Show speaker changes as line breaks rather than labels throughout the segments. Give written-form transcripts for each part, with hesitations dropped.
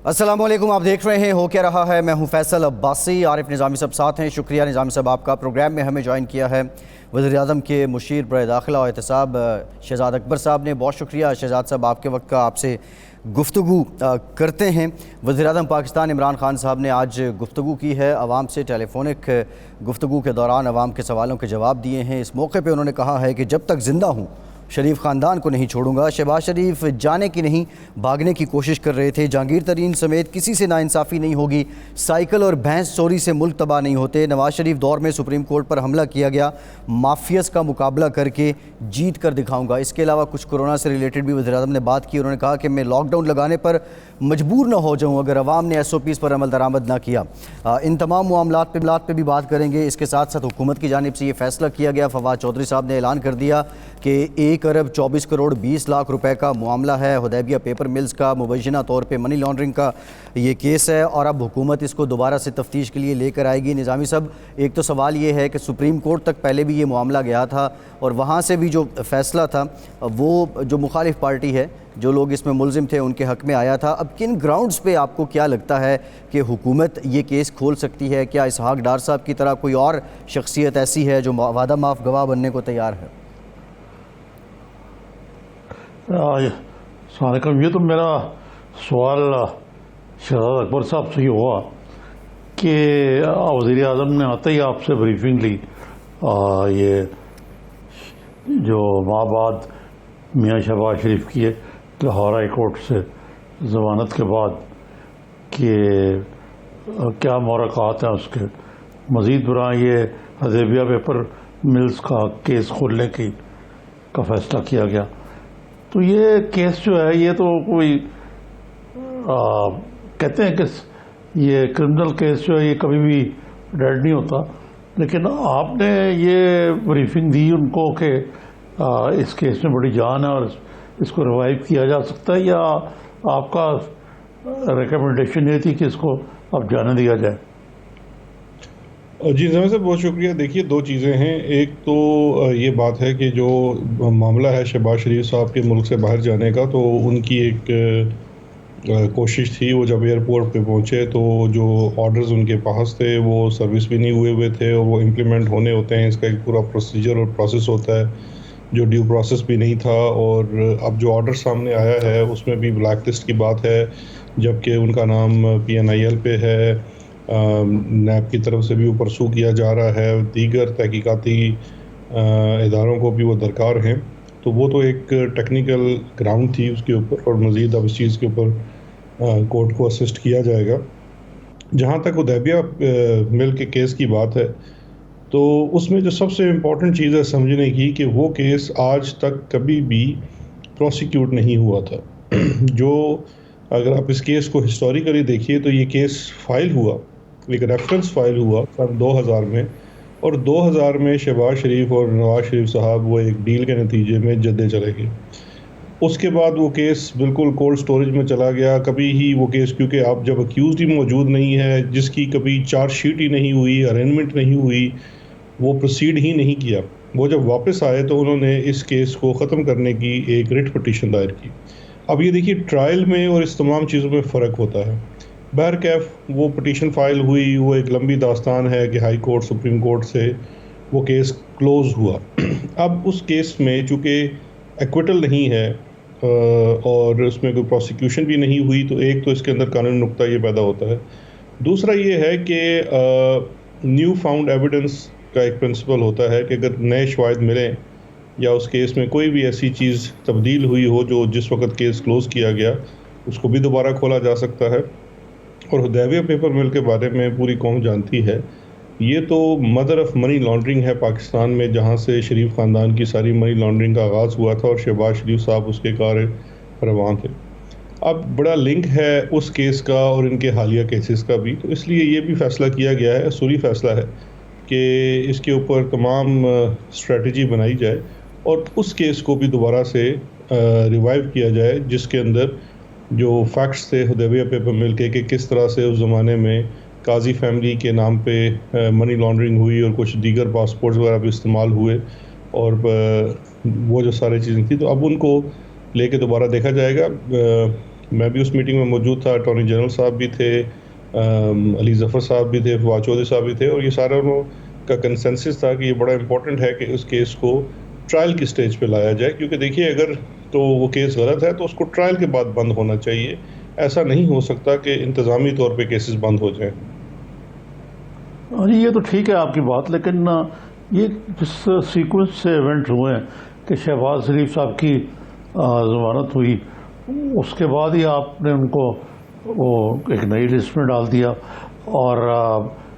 السلام علیکم، آپ دیکھ رہے ہیں ہو کیا رہا ہے۔ میں ہوں فیصل عباسی، عارف نظامی صاحب ساتھ ہیں۔ شکریہ نظامی صاحب، آپ کا پروگرام میں ہمیں جوائن کیا ہے۔ وزیر اعظم کے مشیر برائے داخلہ و احتساب شہزاد اکبر صاحب نے، بہت شکریہ شہزاد صاحب، آپ کے وقت کا، آپ سے گفتگو کرتے ہیں۔ وزیر اعظم پاکستان عمران خان صاحب نے آج گفتگو کی ہے، عوام سے ٹیلی فونک گفتگو کے دوران عوام کے سوالوں کے جواب دیے ہیں۔ اس موقع پہ انہوں نے کہا ہے کہ جب تک زندہ ہوں شریف خاندان کو نہیں چھوڑوں گا۔ شہباز شریف جانے کی نہیں بھاگنے کی کوشش کر رہے تھے، جہانگیر ترین سمیت کسی سے ناانصافی نہیں ہوگی، سائیکل اور بھینس چوری سے ملک تباہ نہیں ہوتے۔ نواز شریف دور میں سپریم کورٹ پر حملہ کیا گیا، مافیاز کا مقابلہ کر کے جیت کر دکھاؤں گا۔ اس کے علاوہ کچھ کورونا سے ریلیٹڈ بھی وزیر اعظم نے بات کی۔ انہوں نے کہا کہ میں لاک ڈاؤن لگانے پر مجبور نہ ہو جاؤں اگر عوام نے ایس او پیز پر عمل درآمد نہ کیا۔ ان تمام معاملات پہ بھی بات کریں گے۔ اس کے ساتھ ساتھ حکومت کی جانب سے یہ فیصلہ کیا گیا، فواد چودھری صاحب نے اعلان کر دیا کہ 1 ارب 24 کروڑ 20 لاکھ روپے کا معاملہ ہے حدیبیہ پیپر ملز کا، مبینہ طور پہ منی لانڈرنگ کا یہ کیس ہے، اور اب حکومت اس کو دوبارہ سے تفتیش کے لیے لے کر آئے گی۔ نظامی صاحب، ایک تو سوال یہ ہے کہ سپریم کورٹ تک پہلے بھی یہ معاملہ گیا تھا، اور وہاں سے بھی جو فیصلہ تھا وہ جو مخالف پارٹی ہے، جو لوگ اس میں ملزم تھے، ان کے حق میں آیا تھا۔ اب کن گراؤنڈز پہ آپ کو کیا لگتا ہے کہ حکومت یہ کیس کھول سکتی ہے؟ کیا اسحاق ڈار صاحب کی طرح کوئی اور شخصیت ایسی ہے جو وعدہ معاف گواہ بننے کو تیار ہے؟
السلام علیکم۔ یہ تو میرا سوال شہزاد اکبر صاحب سے ہی ہوا کہ وزیر اعظم نے آتے ہی آپ سے بریفنگ لی، یہ جو ماہ بعد میاں شہباز شریف کی لاہور ہائی کورٹ سے ضمانت کے بعد کہ کیا محرکات ہیں اس کے، مزید برآں یہ حدیبیہ پیپر ملز کا کیس کھولنے کا فیصلہ کیا گیا۔ تو یہ کیس جو ہے، یہ تو کوئی کہتے ہیں کہ یہ کرمنل کیس جو ہے یہ کبھی بھی ڈیڈ نہیں ہوتا، لیکن آپ نے یہ بریفنگ دی ان کو کہ اس کیس میں بڑی جان ہے اور اس کو ریوائیو کیا جا سکتا ہے، یا آپ کا ریکمنڈیشن یہ تھی کہ اس کو اب جانے دیا جائے؟
جی زمین صاحب، بہت شکریہ۔ دیکھیے، دو چیزیں ہیں۔ ایک تو یہ بات ہے کہ جو معاملہ ہے شہباز شریف صاحب کے ملک سے باہر جانے کا، تو ان کی ایک کوشش تھی، وہ جب ایئرپورٹ پہ پہنچے تو جو آرڈرز ان کے پاس تھے وہ سروس بھی نہیں ہوئے تھے، اور وہ امپلیمنٹ ہونے ہوتے ہیں، اس کا ایک پورا پروسیجر اور پروسیس ہوتا ہے جو ڈیو پروسیس بھی نہیں تھا۔ اور اب جو آرڈر سامنے آیا ہے اس میں بھی بلیک لسٹ کی بات ہے، جبکہ ان کا نام PNIL پہ ہے، نیب کی طرف سے بھی وہ پرسو کیا جا رہا ہے، دیگر تحقیقاتی اداروں کو بھی وہ درکار ہیں۔ تو وہ تو ایک ٹیکنیکل گراؤنڈ تھی اس کے اوپر، اور مزید اب اس چیز کے اوپر کورٹ کو اسسٹ کیا جائے گا۔ جہاں تک حدیبیہ مل کے کیس کی بات ہے، تو اس میں جو سب سے امپورٹنٹ چیز ہے سمجھنے کی کہ وہ کیس آج تک کبھی بھی پروسیکیوٹ نہیں ہوا تھا۔ جو اگر آپ اس کیس کو ہسٹوریکلی دیکھیے تو یہ کیس فائل ہوا، ایک ریفرنس فائل ہوا سن 2000 میں، اور 2000 میں شہباز شریف اور نواز شریف صاحب وہ ایک ڈیل کے نتیجے میں جدے چلے گئے۔ اس کے بعد وہ کیس بالکل کولڈ سٹوریج میں چلا گیا، کبھی ہی وہ کیس، کیونکہ آپ جب اکیوزڈ ہی موجود نہیں ہے، جس کی کبھی چارج شیٹ ہی نہیں ہوئی، ارینجمنٹ نہیں ہوئی، وہ پروسیڈ ہی نہیں کیا، وہ جب واپس آئے تو انہوں نے اس کیس کو ختم کرنے کی ایک ریٹ پٹیشن دائر کی۔ اب یہ دیکھیے، ٹرائل میں اور اس تمام چیزوں میں فرق ہوتا ہے۔ بہرکیف وہ پٹیشن فائل ہوئی، وہ ایک لمبی داستان ہے کہ ہائی کورٹ سپریم کورٹ سے وہ کیس کلوز ہوا۔ اب اس کیس میں چونکہ ایکویٹل نہیں ہے اور اس میں کوئی پروسیکیوشن بھی نہیں ہوئی، تو ایک تو اس کے اندر قانونی نقطہ یہ پیدا ہوتا ہے۔ دوسرا یہ ہے کہ نیو فاؤنڈ ایویڈنس کا ایک پرنسپل ہوتا ہے کہ اگر نئے شواہد ملیں یا اس کیس میں کوئی بھی ایسی چیز تبدیل ہوئی ہو جو جس وقت کیس کلوز کیا گیا، اس کو بھی دوبارہ کھولا جا سکتا ہے۔ اور حدیبیہ پیپر مل کے بارے میں پوری قوم جانتی ہے، یہ تو مدر آف منی لانڈرنگ ہے پاکستان میں، جہاں سے شریف خاندان کی ساری منی لانڈرنگ کا آغاز ہوا تھا، اور شہباز شریف صاحب اس کے کار فرمان تھے۔ اب بڑا لنک ہے اس کیس کا اور ان کے حالیہ کیسز کا بھی، تو اس لیے یہ بھی فیصلہ کیا گیا ہے، اصولی فیصلہ ہے کہ اس کے اوپر تمام اسٹریٹجی بنائی جائے اور اس کیس کو بھی دوبارہ سے ریوائیو کیا جائے، جس کے اندر جو فیکٹس تھے حدیبیہ پیپر مل کے کہ کس طرح سے اس زمانے میں قاضی فیملی کے نام پہ منی لانڈرنگ ہوئی اور کچھ دیگر پاسپورٹس وغیرہ بھی استعمال ہوئے، اور وہ جو ساری چیزیں تھیں، تو اب ان کو لے کے دوبارہ دیکھا جائے گا۔ میں بھی اس میٹنگ میں موجود تھا، اٹارنی جنرل صاحب بھی تھے، علی ظفر صاحب بھی تھے، فواد چودھری صاحب بھی تھے، اور یہ سارا کا کنسنسس تھا کہ یہ بڑا امپورٹنٹ ہے کہ اس کیس کو ٹرائل کی سٹیج پہ لایا جائے، کیونکہ دیکھیے اگر تو وہ کیس غلط ہے تو اس کو ٹرائل کے بعد بند ہونا چاہیے. ایسا نہیں ہو سکتا کہ انتظامی طور پہ کیسز بند ہو جائیں.
یہ تو ٹھیک ہے آپ کی بات، لیکن یہ جس سیکوینس سے ایونٹ ہوئے ہیں کہ شہباز شریف صاحب کی ضمانت ہوئی، اس کے بعد ہی آپ نے ان کو وہ ایک نئی لسٹ میں ڈال دیا، اور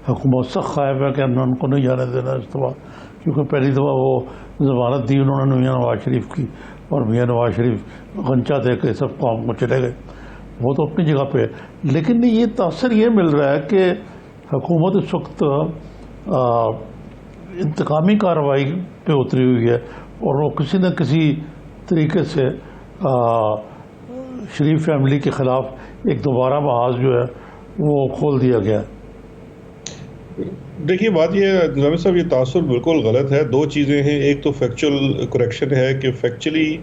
حکومت سخت خائف ہے کہ ہم نے ان کو نہیں جانے دینا اس دفعہ، کیونکہ پہلی دفعہ وہ ضمانت دی انہوں نے میاں نواز شریف کی، اور میاں نواز شریف غنچہ دے کے سب قوم کو چلے گئے. وہ تو اپنی جگہ پہ ہے، لیکن یہ تاثر یہ مل رہا ہے کہ حکومت اس وقت انتقامی کارروائی پہ اتری ہوئی ہے، اور وہ کسی نہ کسی طریقے سے شریف فیملی کے خلاف ایک دوبارہ محاذ جو ہے وہ کھول دیا گیا ہے.
دیکھیے بات یہ ہے نظامی صاحب، یہ تاثر بالکل غلط ہے. دو چیزیں ہیں، ایک تو فیکچوئل کریکشن ہے کہ فیکچولی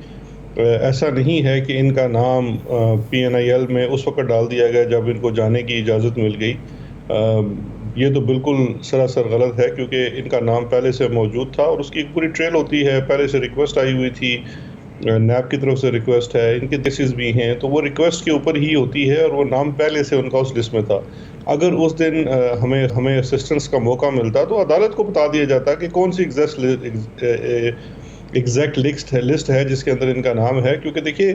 ایسا نہیں ہے کہ ان کا نام PNIL میں اس وقت ڈال دیا گیا جب ان کو جانے کی اجازت مل گئی. یہ تو بالکل سراسر غلط ہے، کیونکہ ان کا نام پہلے سے موجود تھا اور اس کی ایک پوری ٹریل ہوتی ہے. پہلے سے ریکویسٹ آئی ہوئی تھی، نیب کی طرف سے ریکویسٹ ہے، ان کے کیسز بھی ہیں، تو وہ ریکویسٹ کے اوپر ہی ہوتی ہے، اور وہ نام پہلے سے ان کا اس لسٹ میں تھا. اگر اس دن ہمیں اسسٹنس کا موقع ملتا تو عدالت کو بتا دیا جاتا کہ کون سی ایگزیکٹ لسٹ ہے جس کے اندر ان کا نام ہے. کیونکہ دیکھیے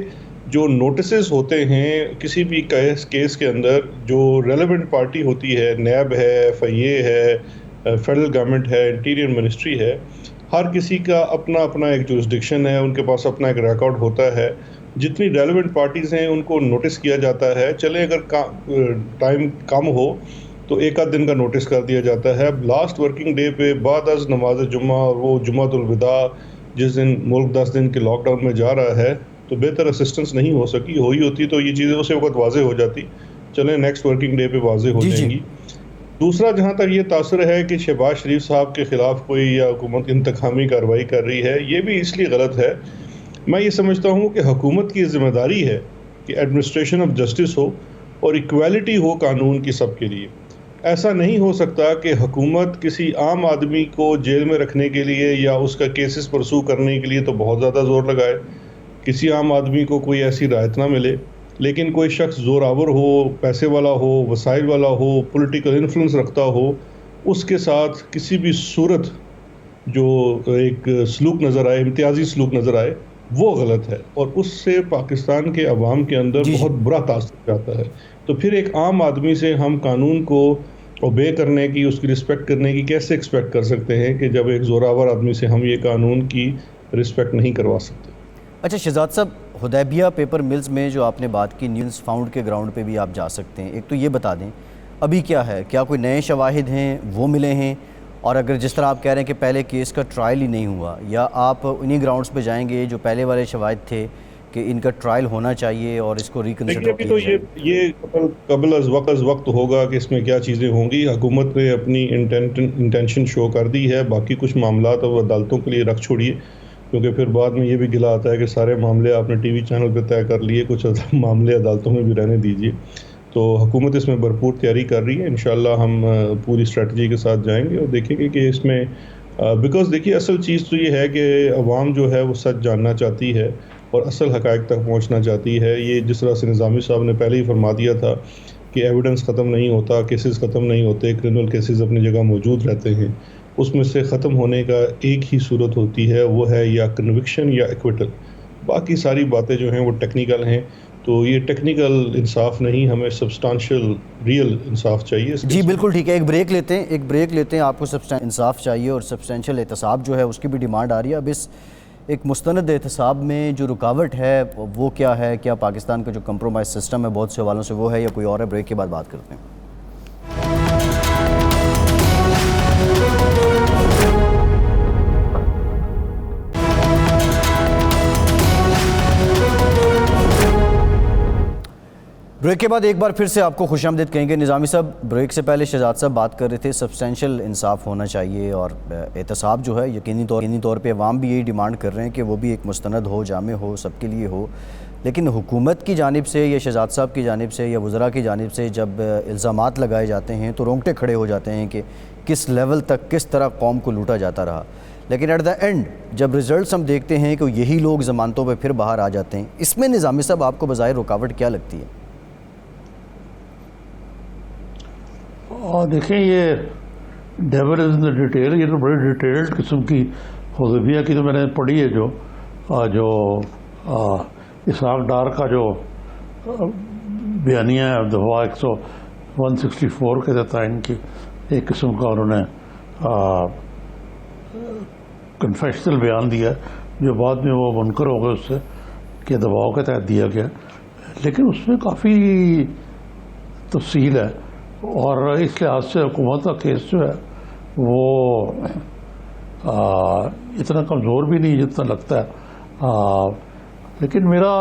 جو نوٹسز ہوتے ہیں کسی بھی کیس کے اندر، جو ریلیونٹ پارٹی ہوتی ہے، نیب ہے، FIA ہے، فیڈرل گورنمنٹ ہے، انٹیریئر منسٹری ہے، ہر کسی کا اپنا اپنا ایک جورسڈکشن ہے، ان کے پاس اپنا ایک ریکارڈ ہوتا ہے. جتنی ریلیونٹ پارٹیز ہیں ان کو نوٹس کیا جاتا ہے. چلیں اگر ٹائم کم ہو تو ایک آدھ دن کا نوٹس کر دیا جاتا ہے. لاسٹ ورکنگ ڈے پہ بعد از نماز جمعہ، اور وہ جمعۃ الوداع جس دن ملک 10 دن کے لاک ڈاؤن میں جا رہا ہے، تو بہتر اسسٹنس نہیں ہو سکی. ہوتی تو یہ چیزیں اسی وقت واضح ہو جاتی. چلیں نیکسٹ ورکنگ ڈے پہ واضح ہو جائیں گی. دوسرا جہاں تک یہ تاثر ہے کہ شہباز شریف صاحب کے خلاف کوئی یا حکومت انتقامی کارروائی کر رہی ہے، یہ بھی اس لیے غلط ہے. میں یہ سمجھتا ہوں کہ حکومت کی ذمہ داری ہے کہ ایڈمنسٹریشن آف جسٹس ہو اور ایکویلٹی ہو قانون کی سب کے لیے. ایسا نہیں ہو سکتا کہ حکومت کسی عام آدمی کو جیل میں رکھنے کے لیے یا اس کا کیسز پرسو کرنے کے لیے تو بہت زیادہ زور لگائے، کسی عام آدمی کو کوئی ایسی رعایت نہ ملے، لیکن کوئی شخص زور آور ہو، پیسے والا ہو، وسائل والا ہو، پولیٹیکل انفلوئنس رکھتا ہو، اس کے ساتھ کسی بھی صورت جو ایک سلوک نظر آئے، امتیازی سلوک نظر آئے، وہ غلط ہے، اور اس سے پاکستان کے عوام کے اندر بہت برا تاثر جاتا ہے. تو پھر ایک عام آدمی سے ہم قانون کو اوبے کرنے کی، اس کی رسپیکٹ کرنے کی کیسے ایکسپیکٹ کر سکتے ہیں کہ جب ایک زوراور آدمی سے ہم یہ قانون کی رسپیکٹ نہیں کروا سکتے.
اچھا شہزاد صاحب، حدیبیہ پیپر ملز میں جو آپ نے بات کی، نیوز فاؤنڈ کے گراؤنڈ پہ بھی آپ جا سکتے ہیں. ایک تو یہ بتا دیں ابھی کیا ہے، کیا کوئی نئے شواہد ہیں وہ ملے ہیں؟ اور اگر جس طرح آپ کہہ رہے ہیں کہ پہلے کیس کا ٹرائل ہی نہیں ہوا، یا آپ انہی گراؤنڈز پہ جائیں گے جو پہلے والے شواہد تھے کہ ان کا ٹرائل ہونا چاہیے اور اس کو ریکنسیڈر
ابھی تو یہ قبل از وقت ہوگا کہ اس میں کیا چیزیں ہوں گی. حکومت نے اپنی انٹینشن شو کر دی ہے، باقی کچھ معاملات اب عدالتوں کے لیے رکھ چھوڑیے، کیونکہ پھر بعد میں یہ بھی گلہ آتا ہے کہ سارے معاملے آپ نے ٹی وی چینل پہ طے کر لیے، کچھ معاملے عدالتوں میں بھی رہنے دیجیے. تو حکومت اس میں بھرپور تیاری کر رہی ہے. انشاءاللہ ہم پوری اسٹریٹجی کے ساتھ جائیں گے اور دیکھیں گے کہ اس میں بیکاز دیکھیے اصل چیز تو یہ ہے کہ عوام جو ہے وہ سچ جاننا چاہتی ہے اور اصل حقائق تک پہنچنا چاہتی ہے. یہ جس طرح سے نظامی صاحب نے پہلے ہی فرما دیا تھا کہ ایویڈنس ختم نہیں ہوتا، کیسز ختم نہیں ہوتے، کرمنل کیسز اپنی جگہ موجود رہتے ہیں. اس میں سے ختم ہونے کا ایک ہی صورت ہوتی ہے، وہ ہے یا کنوکشن یا ایکویٹل. باقی ساری باتیں جو ہیں وہ ٹیکنیکل ہیں. تو یہ ٹیکنیکل انصاف نہیں، ہمیں سبسٹانشل ریئل انصاف چاہیے.
جی بالکل ٹھیک ہے، ایک بریک لیتے ہیں. آپ کو انصاف چاہیے اور سبسٹینشل احتساب جو ہے اس کی بھی ڈیمانڈ آ رہی ہے. اب اس ایک مستند احتساب میں جو رکاوٹ ہے وہ کیا ہے؟ کیا پاکستان کا جو کمپرومائز سسٹم ہے بہت سے حوالوں سے وہ ہے یا کوئی اور ہے؟ بریک کے بعد بات کرتے ہیں. بریک کے بعد ایک بار پھر سے آپ کو خوش آمدید کہیں گے. نظامی صاحب، بریک سے پہلے شہزاد صاحب بات کر رہے تھے سبسٹینشل انصاف ہونا چاہیے اور احتساب جو ہے یقینی طور پہ عوام بھی یہی ڈیمانڈ کر رہے ہیں کہ وہ بھی ایک مستند ہو، جامع ہو، سب کے لیے ہو. لیکن حکومت کی جانب سے یا شہزاد صاحب کی جانب سے یا وزراء کی جانب سے جب الزامات لگائے جاتے ہیں تو رونگٹے کھڑے ہو جاتے ہیں کہ کس لیول تک کس طرح قوم کو لوٹا جاتا رہا. لیکن ایٹ دا اینڈ جب ریزلٹس ہم دیکھتے ہیں کہ یہی لوگ ضمانتوں پہ پھر باہر آ جاتے ہیں, اس میں نظامی صاحب آپ کو بظاہر رکاوٹ کیا لگتی ہے؟
دیکھیں یہ dual is in the detail, یہ تو بڑی ڈیٹیلڈ قسم کی حذیفیہ کی تو میں نے پڑھی ہے, جو اسحاق ڈار کا جو بیانیہ ہے دفعہ 164 کے تحت ان کی ایک قسم کا انہوں نے کنفیشنل بیان دیا, جو بعد میں وہ منکر ہو گئے اس سے کہ دباؤ کے تحت دیا گیا, لیکن اس میں کافی تفصیل ہے. اور اس لحاظ سے حکومت کا کیس جو ہے وہ اتنا کمزور بھی نہیں جتنا لگتا ہے. لیکن میرا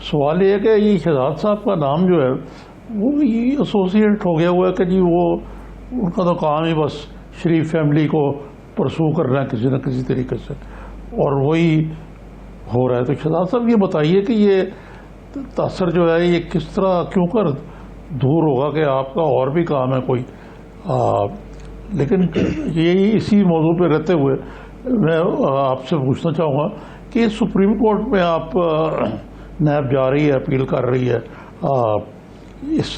سوال یہ ہے کہ یہ شہزاد صاحب کا نام جو ہے وہ یہ ایسوسیٹ ہو گیا ہوا ہے کہ جی وہ ان کا تو کام ہی بس شریف فیملی کو پرسو کرنا ہے کسی نہ کسی طریقے سے, اور وہی ہو رہا ہے. تو شہزاد صاحب یہ بتائیے کہ یہ تاثر جو ہے یہ کس طرح کیوں کر دور ہوگا کہ آپ کا اور بھی کام ہے کوئی. لیکن یہی اسی موضوع پہ رہتے ہوئے میں آپ سے پوچھنا چاہوں گا کہ سپریم کورٹ میں آپ نیب جا رہی ہے, اپیل کر رہی ہے اس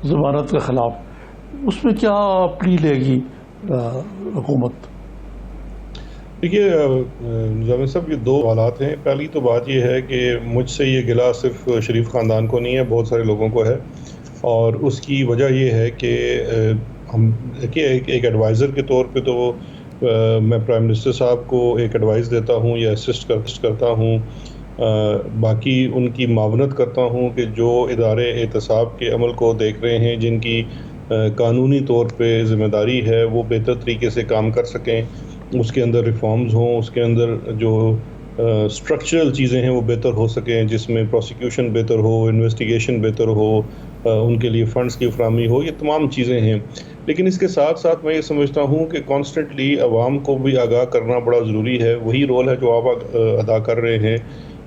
ضمانت کے خلاف, اس میں کیا پلی لے گی حکومت؟
دیکھیے نظامی صاحب, یہ دو حالات ہیں. پہلی تو بات یہ ہے کہ مجھ سے یہ گلہ صرف شریف خاندان کو نہیں ہے, بہت سارے لوگوں کو ہے, اور اس کی وجہ یہ ہے کہ ہم دیکھیے ایک ایڈوائزر کے طور پہ تو میں پرائم منسٹر صاحب کو ایک ایڈوائز دیتا ہوں یا اسسٹ کرتا ہوں, باقی ان کی معاونت کرتا ہوں کہ جو ادارے احتساب کے عمل کو دیکھ رہے ہیں, جن کی قانونی طور پہ ذمہ داری ہے, وہ بہتر طریقے سے کام کر سکیں, اس کے اندر ریفارمز ہوں, اس کے اندر جو اسٹرکچرل چیزیں ہیں وہ بہتر ہو سکیں, جس میں پروسیکیوشن بہتر ہو, انویسٹیگیشن بہتر ہو, ان کے لیے فنڈز کی فراہمی ہو, یہ تمام چیزیں ہیں. لیکن اس کے ساتھ ساتھ میں یہ سمجھتا ہوں کہ کانسٹنٹلی عوام کو بھی آگاہ کرنا بڑا ضروری ہے. وہی رول ہے جو آپ ادا کر رہے ہیں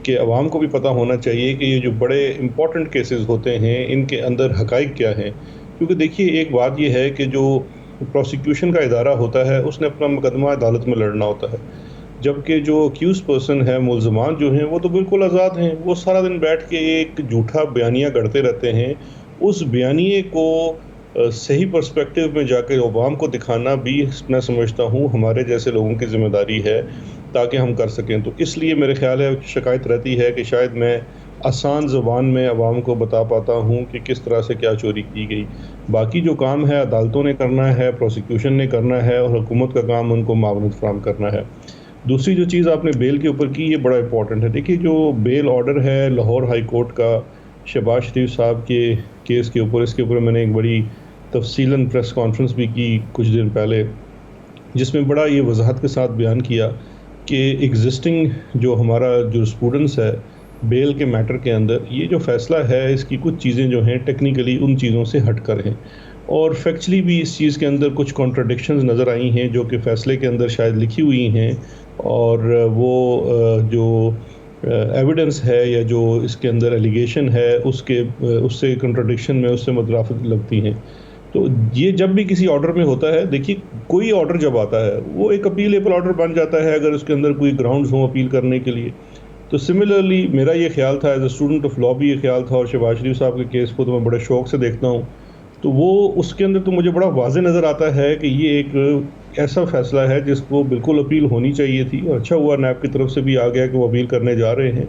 کہ عوام کو بھی پتہ ہونا چاہیے کہ یہ جو بڑے امپورٹنٹ کیسز ہوتے ہیں ان کے اندر حقائق کیا ہیں. کیونکہ دیکھیے ایک بات یہ ہے کہ جو پروسیکیوشن کا ادارہ ہوتا ہے اس نے اپنا مقدمہ عدالت میں لڑنا ہوتا ہے, جبکہ جو اکیوز پرسن ہے, ملزمان جو ہیں, وہ تو بالکل آزاد ہیں. وہ سارا دن بیٹھ کے ایک جھوٹا بیانیہ گڑھتے رہتے ہیں. اس بیانیے کو صحیح پرسپیکٹو میں جا کے عوام کو دکھانا بھی میں سمجھتا ہوں ہمارے جیسے لوگوں کی ذمہ داری ہے تاکہ ہم کر سکیں. تو اس لیے میرے خیال ہے شکایت رہتی ہے کہ شاید میں آسان زبان میں عوام کو بتا پاتا ہوں کہ کس طرح سے کیا چوری کی گئی. باقی جو کام ہے عدالتوں نے کرنا ہے, پروسیکیوشن نے کرنا ہے, اور حکومت کا کام ان کو معاونت فراہم کرنا ہے. دوسری جو چیز آپ نے بیل کے اوپر کی, یہ بڑا امپورٹنٹ ہے. دیکھیے جو بیل آرڈر ہے لاہور ہائی کورٹ کا شہباز شریف صاحب کے کیس کے اوپر, اس کے اوپر میں نے ایک بڑی تفصیلاً پریس کانفرنس بھی کی کچھ دن پہلے, جس میں بڑا یہ وضاحت کے ساتھ بیان کیا کہ ایگزسٹنگ جو ہمارا جو اسٹوڈنٹس ہے بیل کے میٹر کے اندر, یہ جو فیصلہ ہے اس کی کچھ چیزیں جو ہیں ٹیکنیکلی ان چیزوں سے ہٹ کر ہیں, اور فیکچولی بھی اس چیز کے اندر کچھ کانٹرڈکشنز نظر آئی ہیں جو کہ فیصلے کے اندر شاید لکھی ہوئی ہیں, اور وہ جو ایویڈنس ہے یا جو اس کے اندر ایلیگیشن ہے اس سے کنٹرڈکشن میں اس سے مترادف لگتی ہیں. تو یہ جب بھی کسی آرڈر میں ہوتا ہے, دیکھیے کوئی آرڈر جب آتا ہے وہ ایک اپیلیبل آرڈر بن جاتا ہے اگر اس کے اندر کوئی گراؤنڈز ہوں اپیل کرنے کے لیے. تو سملرلی میرا یہ خیال تھا, as a student of law بھی یہ خیال تھا, اور شہباز شریف صاحب کے کیس کو تو میں بڑے شوق سے دیکھتا ہوں, تو وہ اس کے اندر تو مجھے بڑا واضح نظر آتا ہے کہ یہ ایک ایسا فیصلہ ہے جس کو بالکل اپیل ہونی چاہیے تھی, اور اچھا ہوا نیب کی طرف سے بھی آ گیا کہ وہ اپیل کرنے جا رہے ہیں.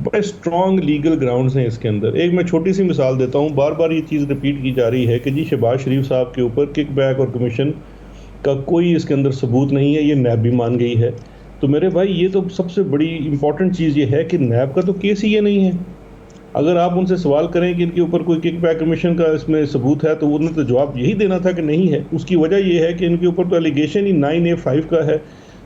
بڑے اسٹرانگ لیگل گراؤنڈز ہیں اس کے اندر. ایک میں چھوٹی سی مثال دیتا ہوں, بار بار یہ چیز ریپیٹ کی جا رہی ہے کہ جی شہباز شریف صاحب کے اوپر کک بیک اور کمیشن کا کوئی اس کے اندر ثبوت نہیں ہے, یہ نیب بھی مان گئی ہے. تو میرے بھائی یہ تو سب سے بڑی امپورٹنٹ چیز یہ ہے کہ نیب کا تو کیس ہی یہ نہیں ہے. اگر آپ ان سے سوال کریں کہ ان کے اوپر کوئی کک بیک کمیشن کا اس میں ثبوت ہے تو انہوں نے تو جواب یہی دینا تھا کہ نہیں ہے. اس کی وجہ یہ ہے کہ ان کے اوپر تو ایلیگیشن ہی 9A5 کا ہے.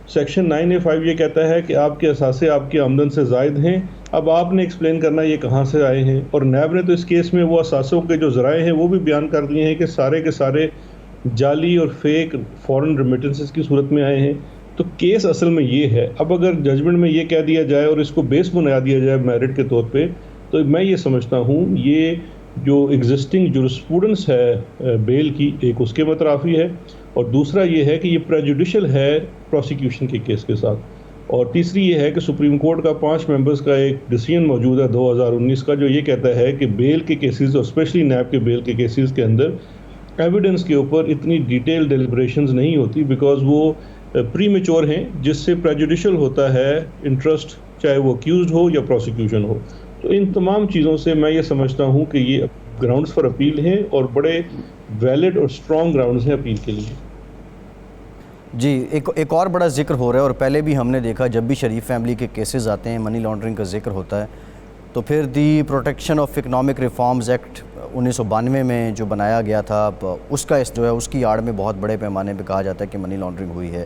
سیکشن 9A5 یہ کہتا ہے کہ آپ کے اثاثے آپ کی آمدن سے زائد ہیں. اب آپ نے ایکسپلین کرنا یہ کہاں سے آئے ہیں, اور نیب نے تو اس کیس میں وہ اثاثوں کے جو ذرائع ہیں وہ بھی بیان کر دیے ہیں کہ سارے کے سارے جعلی اور فیک فورن ریمیٹنسز کی صورت میں آئے ہیں. تو کیس اصل میں یہ ہے. اب اگر ججمنٹ میں یہ کہہ دیا جائے اور اس کو بیس بنا دیا جائے میرٹ کے طور پہ، تو میں یہ سمجھتا ہوں یہ جو ایگزسٹنگ جورسپروڈنس ہے بیل کی، ایک اس کے مترافی ہے، اور دوسرا یہ ہے کہ یہ پریجوڈیشل ہے پروسیکیوشن کے کیس کے ساتھ. اور تیسری یہ ہے کہ سپریم کورٹ کا 5 ممبرز کا ایک ڈیسیژن موجود ہے 2019 کا، جو یہ کہتا ہے کہ بیل کے کیسز اور اسپیشلی نیب کے بیل کے کیسز کے اندر ایویڈنس کے اوپر اتنی ڈیٹیل ڈیلیبریشنز نہیں ہوتی، بیکاز وہ پری میچور ہیں، جس سے پریجوڈیشل ہوتا ہے انٹرسٹ، چاہے وہ اکیوزڈ ہو یا پروسیکیوشن ہو. تو ان تمام چیزوں سے میں یہ سمجھتا ہوں کہ یہ گراؤنڈز فار اپیل ہیں، اور بڑے ویلڈ اور اسٹرانگ گراؤنڈز ہیں اپیل کے لیے.
جی، ایک اور بڑا ذکر ہو رہا ہے، اور پہلے بھی ہم نے دیکھا جب بھی شریف فیملی کے کیسز آتے ہیں، منی لانڈرنگ کا ذکر ہوتا ہے، تو پھر the protection of economic reforms act 1992 میں جو بنایا گیا تھا، اس کا جو ہے اس کی آڑ میں بہت بڑے پیمانے پہ کہا جاتا ہے کہ منی لانڈرنگ ہوئی ہے.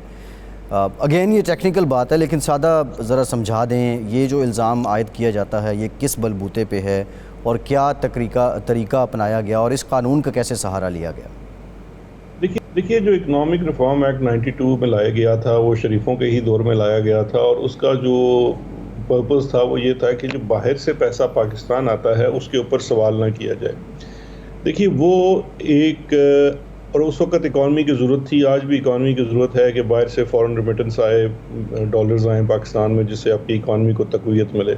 اگین یہ ٹیکنیکل بات ہے، لیکن سادہ ذرا سمجھا دیں یہ جو الزام عائد کیا جاتا ہے یہ کس بلبوتے پہ ہے، اور کیا طریقہ اپنایا گیا، اور اس قانون کا کیسے سہارا لیا گیا؟
دیکھیے جو اکنامک ریفارم ایکٹ 92 میں لایا گیا تھا، وہ شریفوں کے ہی دور میں لایا گیا تھا، اور اس کا جو پرپز تھا وہ یہ تھا کہ جو باہر سے پیسہ پاکستان آتا ہے اس کے اوپر سوال نہ کیا جائے. دیکھیے وہ ایک، اور اس وقت اکانومی کی ضرورت تھی، آج بھی اکانومی کی ضرورت ہے کہ باہر سے فورن ریمیٹنس آئے، ڈالرز آئیں پاکستان میں، جس سے آپ کی اکانومی کو تقویت ملے.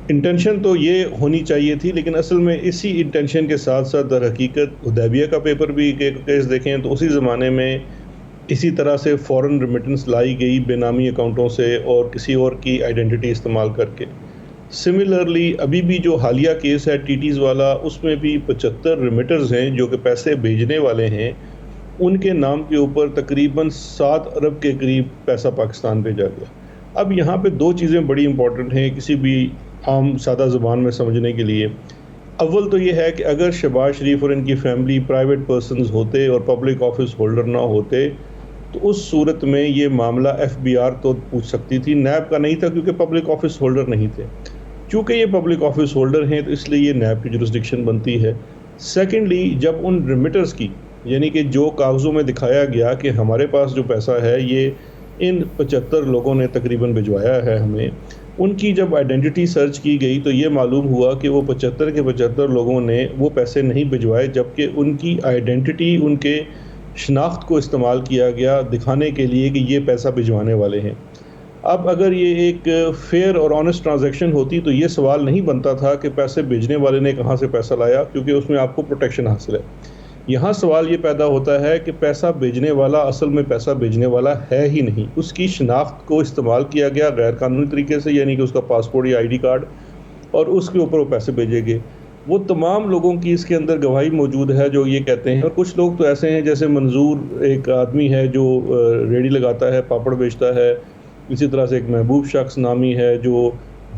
انٹینشن تو یہ ہونی چاہیے تھی، لیکن اصل میں اسی انٹینشن کے ساتھ ساتھ در حقیقت حدیبیہ کا پیپر بھی کیس دیکھیں تو اسی زمانے میں اسی طرح سے فورن ریمیٹنس لائی گئی بے نامی اکاؤنٹوں سے اور کسی اور کی آئیڈینٹی استعمال کر کے. سملرلی ابھی بھی جو حالیہ کیس ہے ٹیٹیز والا، اس میں بھی 75 ریمیٹرز ہیں جو کہ پیسے بھیجنے والے ہیں، ان کے نام کے اوپر تقریباً 7 ارب کے قریب پیسہ پاکستان بھیجا گیا. اب یہاں پہ 2 چیزیں بڑی امپورٹنٹ ہیں کسی بھی عام سادہ زبان میں سمجھنے کے لیے. اول تو یہ ہے کہ اگر شہباز شریف اور ان کی فیملی پرائیویٹ پرسنز ہوتے اور پبلک آفس ہولڈر نہ ہوتے تو اس صورت میں یہ معاملہ FBR تو پوچھ سکتی تھی، نیب کا نہیں تھا کیونکہ پبلک آفس ہولڈر نہیں تھے. چونکہ یہ پبلک آفس ہولڈر ہیں تو اس لیے یہ نیب کی جورسڈکشن بنتی ہے. سیکنڈلی جب ان ریمیٹرز کی، یعنی کہ جو کاغذوں میں دکھایا گیا کہ ہمارے پاس جو پیسہ ہے یہ ان 75 لوگوں نے تقریباً بھجوایا ہے ہمیں، ان کی جب آئیڈینٹی سرچ کی گئی تو یہ معلوم ہوا کہ وہ 75 کے 75 لوگوں نے وہ پیسے نہیں بھجوائے، جبکہ ان کی آئیڈینٹی، ان کے شناخت کو استعمال کیا گیا دکھانے کے لیے کہ یہ پیسہ بھجوانے والے ہیں. اب اگر یہ ایک فیئر اور آنیسٹ ٹرانزیکشن ہوتی تو یہ سوال نہیں بنتا تھا کہ پیسے بھیجنے والے نے کہاں سے پیسہ لایا، کیونکہ اس میں آپ کو پروٹیکشن حاصل ہے. یہاں سوال یہ پیدا ہوتا ہے کہ پیسہ بھیجنے والا اصل میں پیسہ بھیجنے والا ہے ہی نہیں، اس کی شناخت کو استعمال کیا گیا غیر قانونی طریقے سے، یعنی کہ اس کا پاسپورٹ یا ID کارڈ، اور اس کے اوپر وہ پیسے بھیجے گئے. وہ تمام لوگوں کی اس کے اندر گواہی موجود ہے جو یہ کہتے ہیں. اور کچھ لوگ تو ایسے ہیں، جیسے منظور ایک آدمی ہے جو ریڑھی لگاتا ہے، پاپڑ بیچتا ہے، اسی طرح سے ایک محبوب شخص نامی ہے جو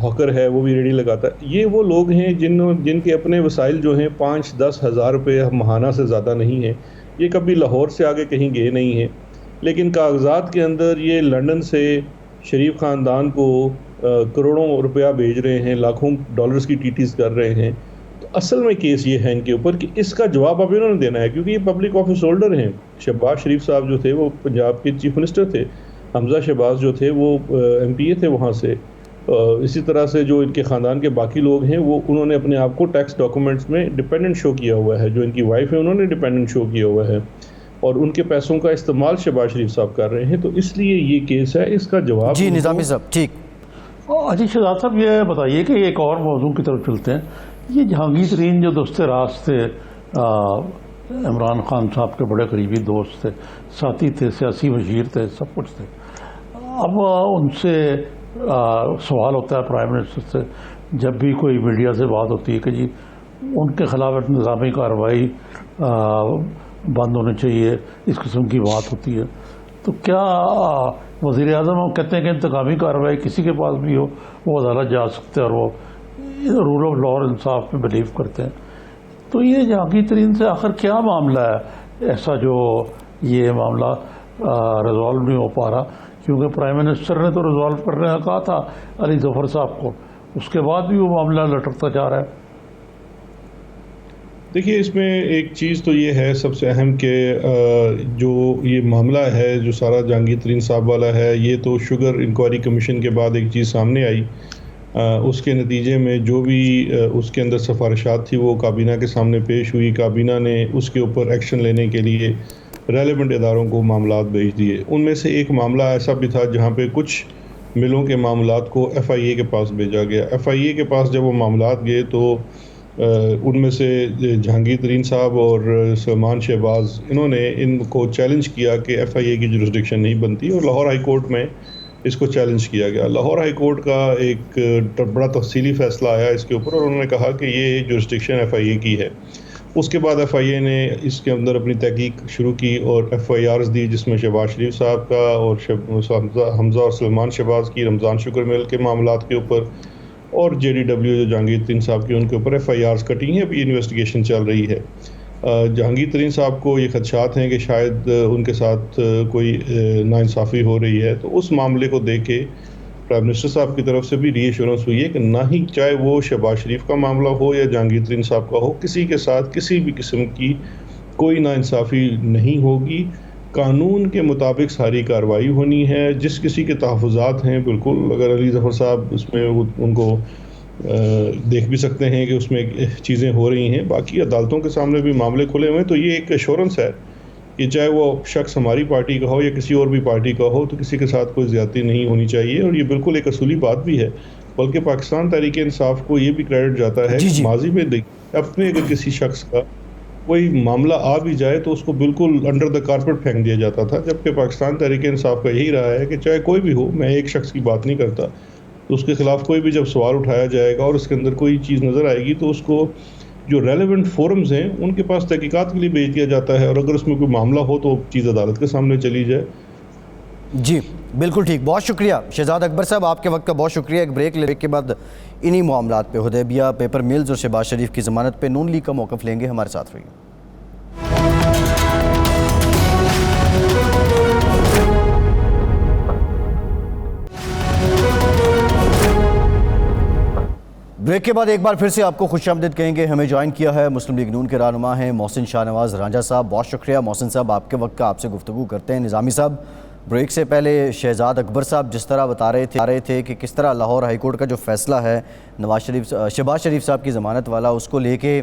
ہاکر ہے، وہ بھی ریڑھی لگاتا ہے. یہ وہ لوگ ہیں جن کے اپنے وسائل جو ہیں 5-10 ہزار روپے ماہانہ سے زیادہ نہیں ہیں. یہ کبھی لاہور سے آگے کہیں گئے نہیں ہیں، لیکن کاغذات کے اندر یہ لندن سے شریف خاندان کو کروڑوں روپیہ بھیج رہے ہیں، لاکھوں ڈالرز کی ٹیٹیز کر رہے ہیں. تو اصل میں کیس یہ ہے ان کے اوپر کہ اس کا جواب اب انہوں نے دینا ہے، کیونکہ یہ پبلک آفس ہولڈر ہیں. شہباز شریف صاحب جو تھے وہ پنجاب کے چیف منسٹر تھے، حمزہ شہباز جو تھے وہ MPA تھے وہاں سے. اسی طرح سے جو ان کے خاندان کے باقی لوگ ہیں وہ انہوں نے اپنے آپ کو ٹیکس ڈاکومنٹس میں ڈیپینڈنٹ شو کیا ہوا ہے. جو ان کی وائف ہے انہوں نے ڈیپینڈنٹ شو کیا ہوا ہے، اور ان کے پیسوں کا استعمال شہباز شریف صاحب کر رہے ہیں. تو اس لیے یہ کیس ہے، اس کا جواب
جی نظامی صاحب. ٹھیک.
اجی شہزاد صاحب یہ بتائیے کہ ایک اور موضوع کی طرف چلتے ہیں. یہ جہانگیر ترین جو دوست راست تھے، عمران خان صاحب کے بڑے قریبی دوست تھے، ساتھی تھے، سیاسی مشیر تھے، سب کچھ تھے. اب ان سے سوال ہوتا ہے پرائم منسٹر سے جب بھی کوئی میڈیا سے بات ہوتی ہے کہ جی ان کے خلاف نظامی کارروائی بند ہونی چاہیے، اس قسم کی بات ہوتی ہے. تو کیا وزیر اعظم ہم کہتے ہیں کہ انتقامی کارروائی کسی کے پاس بھی ہو وہ عدالت جا سکتے ہیں اور وہ رول آف لا اور انصاف پہ بلیو کرتے ہیں. تو یہ جہانگیر ترین سے آخر کیا معاملہ ہے ایسا جو یہ معاملہ ریزالو نہیں ہو پا رہا؟ کیونکہ پرائم منسٹر نے تو ریزالو کرنے کا کہا تھا علی ظفر صاحب کو، اس کے بعد بھی وہ معاملہ لٹکتا جا رہا ہے.
دیکھیے اس میں ایک چیز تو یہ ہے سب سے اہم کہ جو یہ معاملہ ہے جو سارا جہانگیر ترین صاحب والا ہے، یہ تو شوگر انکوائری کمیشن کے بعد ایک چیز سامنے آئی، اس کے نتیجے میں جو بھی اس کے اندر سفارشات تھی وہ کابینہ کے سامنے پیش ہوئی، کابینہ نے اس کے اوپر ایکشن لینے کے لیے ریلیونٹ اداروں کو معاملات بھیج دیے۔ ان میں سے ایک معاملہ ایسا بھی تھا جہاں پہ کچھ ملوں کے معاملات کو ایف آئی اے کے پاس بھیجا گیا۔ ایف آئی اے کے پاس جب وہ معاملات گئے تو ان میں سے جہانگیر ترین صاحب اور سلمان شہباز انہوں نے ان کو چیلنج کیا کہ ایف آئی اے کی جورسڈکشن نہیں بنتی، اور لاہور ہائی کورٹ میں اس کو چیلنج کیا گیا۔ لاہور ہائی کورٹ کا ایک بڑا تفصیلی فیصلہ آیا اس کے اوپر، اور انہوں نے کہا کہ یہ جورسڈکشن ایف آئی اے کی ہے۔ اس کے بعد ایف آئی اے نے اس کے اندر اپنی تحقیق شروع کی اور ایف آئی آرز دی، جس میں شہباز شریف صاحب کا اور حمزہ اور سلمان شہباز کی رمضان شکر میل کے معاملات کے اوپر، اور جے ڈی ڈبلیو جو جہانگیر ترین صاحب کی ان کے اوپر ایف آئی آرز کٹی ہیں۔ ابھی انویسٹیگیشن چل رہی ہے۔ جہانگیر ترین صاحب کو یہ خدشات ہیں کہ شاید ان کے ساتھ کوئی ناانصافی ہو رہی ہے، تو اس معاملے کو دیکھ کے پرائم منسٹر صاحب کی طرف سے بھی ری ایشورنس ہوئی ہے کہ نہ ہی چاہے وہ شہباز شریف کا معاملہ ہو یا جہانگیر ترین صاحب کا ہو، کسی کے ساتھ کسی بھی قسم کی کوئی ناانصافی نہیں ہوگی۔ قانون کے مطابق ساری کارروائی ہونی ہے۔ جس کسی کے تحفظات ہیں، بالکل اگر علی ظفر صاحب اس میں ان کو دیکھ بھی سکتے ہیں کہ اس میں چیزیں ہو رہی ہیں، باقی عدالتوں کے سامنے بھی معاملے کھلے ہوئے ہیں، تو یہ ایک ایشورنس ہے کہ چاہے وہ شخص ہماری پارٹی کا ہو یا کسی اور بھی پارٹی کا ہو، تو کسی کے ساتھ کوئی زیادتی نہیں ہونی چاہیے، اور یہ بالکل ایک اصولی بات بھی ہے۔ بلکہ پاکستان تحریک انصاف کو یہ بھی کریڈٹ جاتا ہے کہ ماضی میں اپنے اگر کسی شخص کا کوئی معاملہ آ بھی جائے تو اس کو بالکل انڈر دا کارپیٹ پھینک دیا جاتا تھا، جبکہ پاکستان تحریک انصاف کا یہی رہا ہے کہ چاہے کوئی بھی ہو، میں ایک شخص کی بات نہیں کرتا، تو اس کے خلاف کوئی بھی جب سوال اٹھایا جائے گا اور اس کے اندر کوئی چیز نظر آئے گی تو اس کو جو ریلیونٹ فورمز ہیں ان کے پاس تحقیقات کے لیے بھیج دیا جاتا ہے، اور اگر اس میں کوئی معاملہ ہو تو چیز عدالت کے سامنے چلی جائے۔
جی بالکل ٹھیک، بہت شکریہ شہزاد اکبر صاحب، آپ کے وقت کا بہت شکریہ۔ ایک بریک لینے کے بعد انہی معاملات پہ حدیبیہ پیپر ملز اور شہباز شریف کی ضمانت پہ نون لیگ کا موقف لیں گے، ہمارے ساتھ رہیے۔ بریک کے بعد ایک بار پھر سے آپ کو خوش آمدید کہیں گے۔ ہمیں جوائن کیا ہے مسلم لیگ نون کے رہنما ہیں محسن شاہ نواز رانجھا صاحب، بہت شکریہ محسن صاحب، آپ کے وقت کا، آپ سے گفتگو کرتے ہیں۔ نظامی صاحب، بریک سے پہلے شہزاد اکبر صاحب جس طرح بتا رہے تھے کہ کس طرح لاہور ہائی کورٹ کا جو فیصلہ ہے شہباز شریف صاحب کی ضمانت والا، اس کو لے کے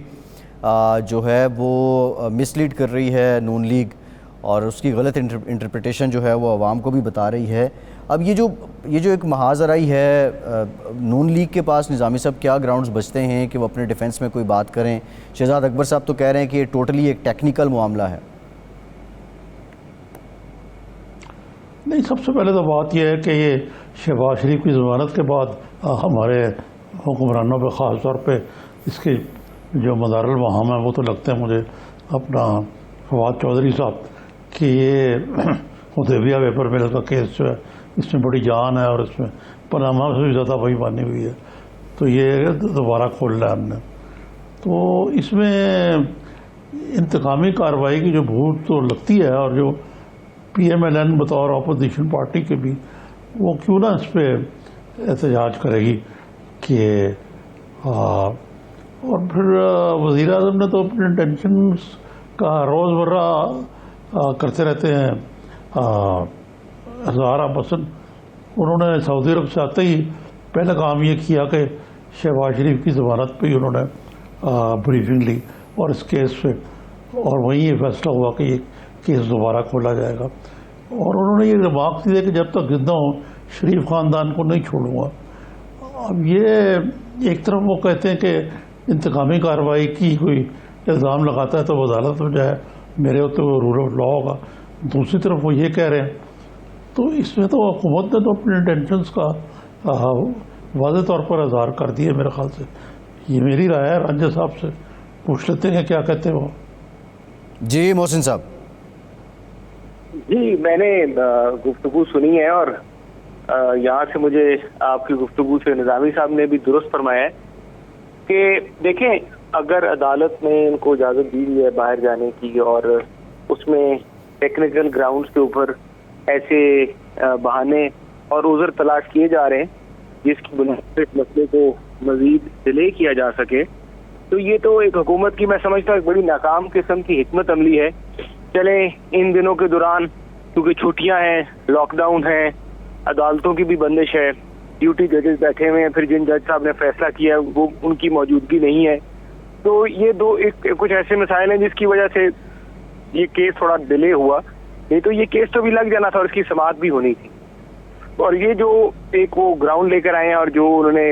جو ہے وہ مس لیڈ کر رہی ہے نون لیگ، اور اس کی غلط انٹرپریٹیشن جو ہے وہ عوام کو بھی بتا رہی ہے۔ اب یہ جو ایک محاذ آرائی ہے نون لیگ کے پاس، نظامی صاحب کیا گراؤنڈز بچتے ہیں کہ وہ اپنے ڈیفنس میں کوئی بات کریں؟ شہزاد اکبر صاحب تو کہہ رہے ہیں کہ یہ ٹوٹلی ایک ٹیکنیکل معاملہ ہے۔
نہیں، سب سے پہلے تو بات یہ ہے کہ یہ شہباز شریف کی ضمانت کے بعد ہمارے حکمرانوں پہ، خاص طور پہ اس کے جو مدار المہام ہیں، وہ تو لگتے ہیں مجھے اپنا فواد چودھری صاحب، کہ یہ حدیبیہ پیپر مل کا کیس جو ہے اس میں بڑی جان ہے، اور اس میں پاناما سے بھی زیادہ وہی بانی ہوئی ہے، تو یہ دوبارہ کھولنا ہے ہم نے۔ تو اس میں انتقامی کارروائی کی جو بھوت تو لگتی ہے، اور جو پی ایم ایل این بطور اپوزیشن پارٹی کے بھی وہ کیوں نہ اس پہ احتجاج کرے گی کہ اور پھر وزیر اعظم نے تو اپنے انٹینشنز کا روز مرہ کرتے رہتے ہیں اظہار۔ مثلاً انہوں نے سعودی عرب سے آتے ہی پہلا کام یہ کیا کہ شہباز شریف کی ضمانت پہ ہی انہوں نے بریفنگ لی اور اس کیس پہ، اور وہیں یہ فیصلہ ہوا کہ یہ کیس دوبارہ کھولا جائے گا۔ اور انہوں نے یہ ریمارک دیا کہ جب تک زندہ ہوں شریف خاندان کو نہیں چھوڑوں گا۔ اب یہ ایک طرف وہ کہتے ہیں کہ انتقامی کارروائی کی کوئی الزام لگاتا ہے تو وہ عدالت میں جائے، میرے ہوتے وہ رول آف لا ہوگا، دوسری طرف وہ یہ کہہ رہے ہیں، تو اس میں تو حکومت نے تو اپنے انٹینشنز کا واضح طور پر اظہار کر دیا میرے خیال سے۔ یہ میری رائے ہے، رانجھا صاحب سے پوچھ لیتے ہیں کیا کہتے ہیں وہ۔
جی محسن صاحب۔
جی میں نے گفتگو سنی ہے، اور یہاں سے مجھے آپ کی گفتگو سے نظامی صاحب نے بھی درست فرمایا ہے کہ دیکھیں، اگر عدالت نے ان کو اجازت دی ہے باہر جانے کی، اور اس میں ٹیکنیکل گراؤنڈز کے اوپر ایسے بہانے اور عذر تلاش کیے جا رہے ہیں جس کی بنیاد پر اس مسئلے کو مزید ڈیلے کیا جا سکے، تو تو یہ تو ایک حکومت کی میں سمجھتا ہوں ایک بڑی ناکام قسم کی حکمت عملی ہے. چلیں ان دنوں کے دوران کیونکہ چھٹیاں ہیں, لاک ڈاؤن ہے, عدالتوں کی بھی بندش ہے, ڈیوٹی ججز بیٹھے ہوئے ہیں, پھر جن جج صاحب نے فیصلہ کیا وہ ان کی موجودگی نہیں ہے. تو یہ کچھ ایسے مسائل ہیں جس کی وجہ سے یہ کیس تھوڑا ڈیلے ہوا. نہیں تو یہ کیس تو بھی لگ جانا تھا اور اس کی سماعت بھی ہونی تھی. اور یہ جو ایک وہ گراؤنڈ لے کر آئے ہیں اور جو انہوں نے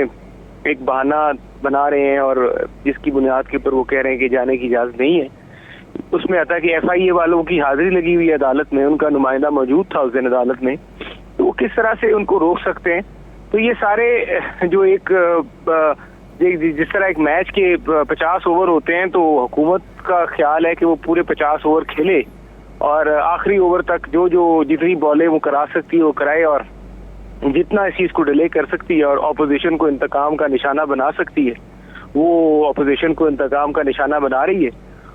ایک بہانہ بنا رہے ہیں اور جس کی بنیاد کے اوپر وہ کہہ رہے ہیں کہ جانے کی اجازت نہیں ہے, اس میں آتا ہے کہ FIA والوں کی حاضری لگی ہوئی ہے عدالت میں, ان کا نمائندہ موجود تھا اس دن عدالت میں, تو وہ کس طرح سے ان کو روک سکتے ہیں. تو یہ سارے جو ایک جس طرح ایک میچ کے 50 اوور ہوتے ہیں تو حکومت کا خیال ہے کہ وہ پورے 50 اوور کھیلے اور آخری اوور تک جو جتنی بالیں وہ کرا سکتی ہے وہ کرائے اور جتنا اس چیز کو ڈیلے کر سکتی ہے اور اپوزیشن کو انتقام کا نشانہ بنا سکتی ہے وہ اپوزیشن کو انتقام کا نشانہ بنا رہی ہے.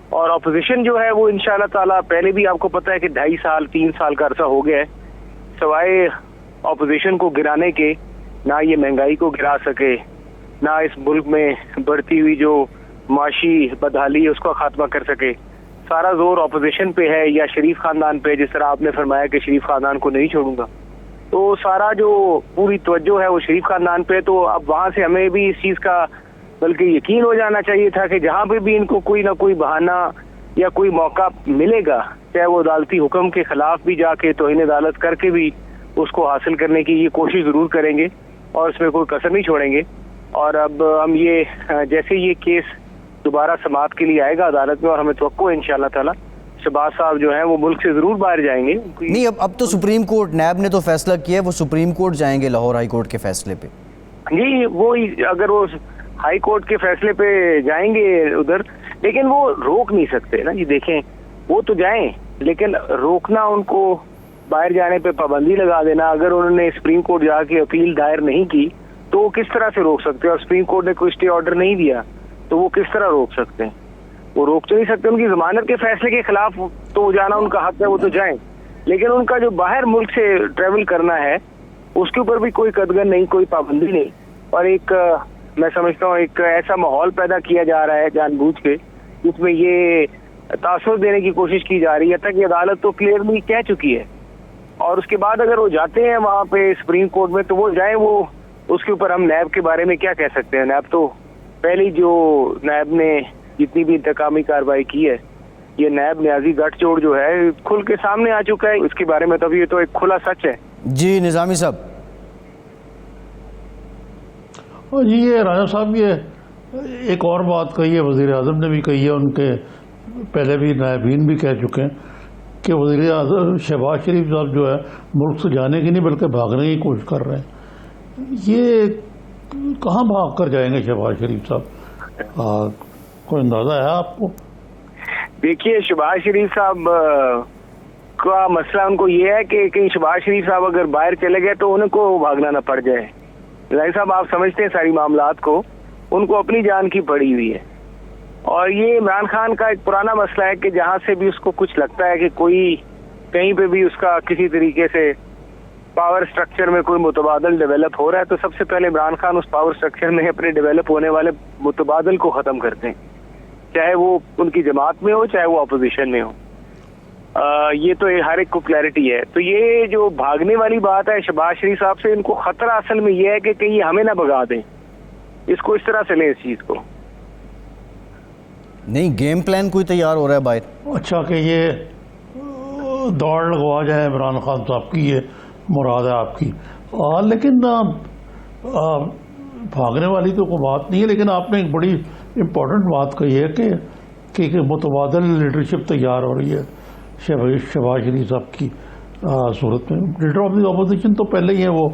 اور اپوزیشن جو ہے وہ انشاءاللہ تعالیٰ پہلے بھی آپ کو پتہ ہے کہ 2.5 سال 3 سال کا عرصہ ہو گیا ہے, سوائے اپوزیشن کو گرانے کے نہ یہ مہنگائی کو گرا سکے, نہ اس ملک میں بڑھتی ہوئی جو معاشی بدحالی ہے اس کا خاتمہ کر سکے. سارا زور اپوزیشن پہ ہے یا شریف خاندان پہ, جس طرح آپ نے فرمایا کہ شریف خاندان کو نہیں چھوڑوں گا, تو سارا جو پوری توجہ ہے وہ شریف خاندان پہ. تو اب وہاں سے ہمیں بھی اس چیز کا بلکہ یقین ہو جانا چاہیے تھا کہ جہاں پہ بھی ان کو کوئی نہ کوئی بہانہ یا کوئی موقع ملے گا, چاہے وہ عدالتی حکم کے خلاف بھی جا کے توہین عدالت کر کے بھی اس کو حاصل کرنے کی یہ کوشش ضرور کریں گے اور اس میں کوئی کسر نہیں چھوڑیں گے. اور اب ہم یہ جیسے یہ کیس دوبارہ سماعت کے لیے آئے گا عدالت میں اور ہمیں توقع ہے انشاءاللہ تعالیٰ شہباز صاحب جو ہیں وہ ملک سے ضرور باہر جائیں گے.
نہیں اب تو سپریم کورٹ نیب نے تو فیصلہ کیا ہے, وہ سپریم کورٹ جائیں گے لاہور ہائی کورٹ کے فیصلے پہ.
جی وہ اگر وہ ہائی کورٹ کے فیصلے پہ جائیں گے ادھر, لیکن وہ روک نہیں سکتے نا جی. دیکھیں وہ تو جائیں لیکن روکنا, ان کو باہر جانے پہ پابندی لگا دینا, اگر انہوں نے سپریم کورٹ جا کے اپیل دائر نہیں کی تو وہ کس طرح سے روک سکتے ہیں. اور سپریم کورٹ نے کوئی اسٹے آرڈر نہیں دیا تو وہ کس طرح روک سکتے ہیں. وہ روک تو نہیں سکتے. ان کی ضمانت کے فیصلے کے خلاف تو جانا ان کا حق ہے, وہ تو جائیں, لیکن ان کا جو باہر ملک سے ٹریول کرنا ہے اس کے اوپر بھی کوئی قدغن نہیں, کوئی پابندی نہیں. اور ایک میں سمجھتا ہوں ایک ایسا ماحول پیدا کیا جا رہا ہے جان بوجھ کے جس میں یہ تاثر دینے کی کوشش کی جا رہی ہے تک کہ عدالت تو کلیئرلی کہہ چکی ہے. اور اس کے بعد اگر وہ جاتے ہیں وہاں پہ سپریم کورٹ میں تو وہ جائیں, وہ اس کے اوپر ہم نیب کے بارے میں کیا کہہ سکتے ہیں. نیب تو پہلی جو نیب نے جتنی بھی انتقامی کارروائی کی ہے, یہ نیب نیازی گٹھ جوڑ جو ہے کھل کے سامنے آ چکا ہے. اس کے بارے میں تو یہ تو ایک کھلا سچ ہے.
جی نظامی صاحب.
جی یہ راجہ صاحب یہ ایک اور بات کہی ہے, وزیر اعظم نے بھی کہی ہے, ان کے پہلے بھی نائبین بھی کہہ چکے ہیں کہ وزیر اعظم شہباز شریف صاحب جو ہے ملک سے جانے کی نہیں بلکہ بھاگنے کی کوشش کر رہے ہیں. یہ کہاں بھاگ کر جائیں گے شہباز شریف صاحب, کوئی اندازہ ہے آپ کو؟
دیکھیے شہباز شریف صاحب کا مسئلہ ان کو یہ ہے کہ کہیں شہباز شریف صاحب اگر باہر چلے گئے تو ان کو بھاگنا نہ پڑ جائے. ظاہر صاحب آپ سمجھتے ہیں ساری معاملات کو, ان کو اپنی جان کی پڑی ہوئی ہے. اور یہ عمران خان کا ایک پرانا مسئلہ ہے کہ جہاں سے بھی اس کو کچھ لگتا ہے کہ کوئی کہیں پہ بھی اس کا کسی طریقے سے پاور سٹرکچر میں کوئی متبادل ڈیولپ ہو رہا ہے تو سب سے پہلے عمران خان اس پاور سٹرکچر میں اپنے ڈیولپ ہونے والے متبادل کو ختم کرتے ہیں, چاہے وہ ان کی جماعت میں ہو چاہے وہ اپوزیشن میں ہو. یہ تو ہر ایک کو کلیئرٹی ہے. تو یہ جو بھاگنے والی بات ہے شہباز شریف صاحب سے, ان کو خطرہ اصل میں یہ ہے کہ کہیں ہمیں نہ بھگا دیں, اس کو اس طرح سے لیں اس چیز کو.
نہیں گیم پلان کوئی تیار ہو رہا ہے باہر.
اچھا کہ یہ دوڑ لگوا جائے عمران خان صاحب کی, یہ مراد ہے آپ کی. لیکن بھاگنے والی تو کوئی بات نہیں ہے, لیکن آپ نے ایک بڑی امپورٹنٹ بات کہی ہے کہ متبادل لیڈرشپ تیار ہو رہی ہے شہباز شریف صاحب کی صورت میں. لیڈر آف دی اپوزیشن تو پہلے ہی ہے وہ,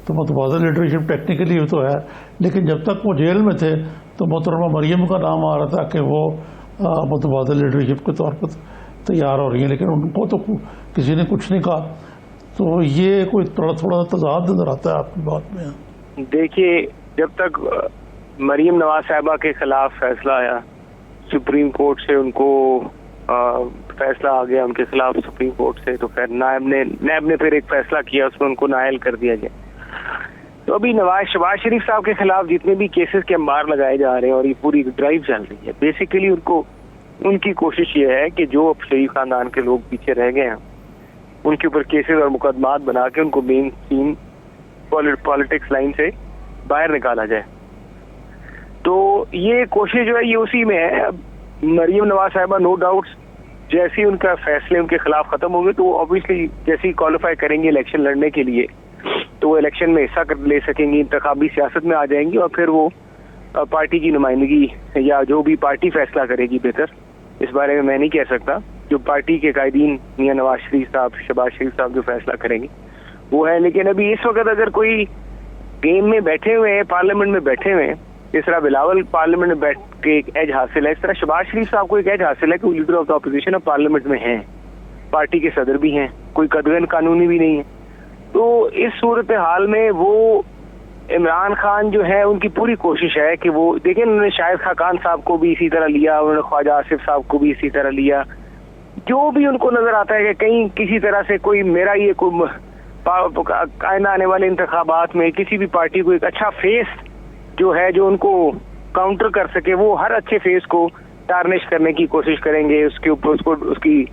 تو متبادل لیڈرشپ ٹیکنیکلی تو ہے, لیکن جب تک وہ جیل میں تھے تو محترمہ مریم کا نام آ رہا تھا کہ وہ متبادل لیڈرشپ کے طور پر تیار ہو رہی ہیں, لیکن ان کو تو کسی نے کچھ نہیں کہا. تو یہ کوئی تھوڑا تضاد نظر آتا ہے آپ کی بات میں.
دیکھیے جب تک مریم نواز صاحبہ کے خلاف فیصلہ آیا سپریم کورٹ سے, ان کو فیصلہ آ گیا ان کے خلاف سپریم کورٹ سے, تو خیر نیب نے پھر ایک فیصلہ کیا, اس میں ان کو نااہل کر دیا گیا. تو ابھی شہباز شریف صاحب کے خلاف جتنے بھی کیسز کے انبار لگائے جا رہے ہیں اور یہ پوری ڈرائیو چل رہی ہے، بیسیکلی ان کی کوشش یہ ہے کہ جو اب شریف خاندان کے لوگ پیچھے رہ گئے ہیں ان کے اوپر کیسز اور مقدمات بنا کے ان کو مین اسٹریم پالیٹکس لائن سے باہر نکالا جائے. تو یہ کوشش جو ہے یہ اسی میں ہے. اب مریم نواز صاحبہ نو ڈاؤٹس جیسے ان کا فیصلے ان کے خلاف ختم ہوں گے تو وہ آبویسلی جیسے ہی کوالیفائی کریں گے الیکشن لڑنے کے لیے تو وہ الیکشن میں حصہ لے سکیں گی، انتخابی سیاست میں آ جائیں گی، اور پھر وہ پارٹی کی نمائندگی یا جو بھی پارٹی فیصلہ کرے گی، بہتر اس بارے میں میں نہیں کہہ سکتا، جو پارٹی کے قائدین میاں نواز شریف صاحب شہباز شریف صاحب جو فیصلہ کریں گے وہ ہے. لیکن ابھی اس وقت اگر کوئی گیم میں بیٹھے ہوئے ہیں، پارلیمنٹ میں بیٹھے ہوئے ہیں، جس طرح بلاول پارلیمنٹ میں بیٹھ کے ایک ایج حاصل ہے، اس طرح شہباز شریف صاحب کو ایک ایج حاصل ہے کہ وہ لیڈر آف دا اپوزیشن اب پارلیمنٹ میں ہیں، پارٹی کے صدر بھی ہیں، کوئی قدغن قانونی بھی نہیں ہے. تو اس صورتحال میں وہ عمران خان جو ہے ان کی پوری کوشش ہے کہ وہ دیکھیں، انہوں نے شاہد خاقان صاحب کو بھی اسی طرح لیا، انہوں نے خواجہ آصف صاحب کو بھی اسی طرح لیا. جو بھی ان کو نظر آتا ہے کہ کہیں کسی طرح سے کوئی میرا یہ کوئی آئندہ آنے والے انتخابات میں کسی بھی پارٹی کو ایک اچھا فیس جو ہے جو ان کو کاؤنٹر کر سکے، وہ ہر اچھے فیس کو ٹارنش کرنے کی کوشش کریں گے، اس کے اوپر اس کی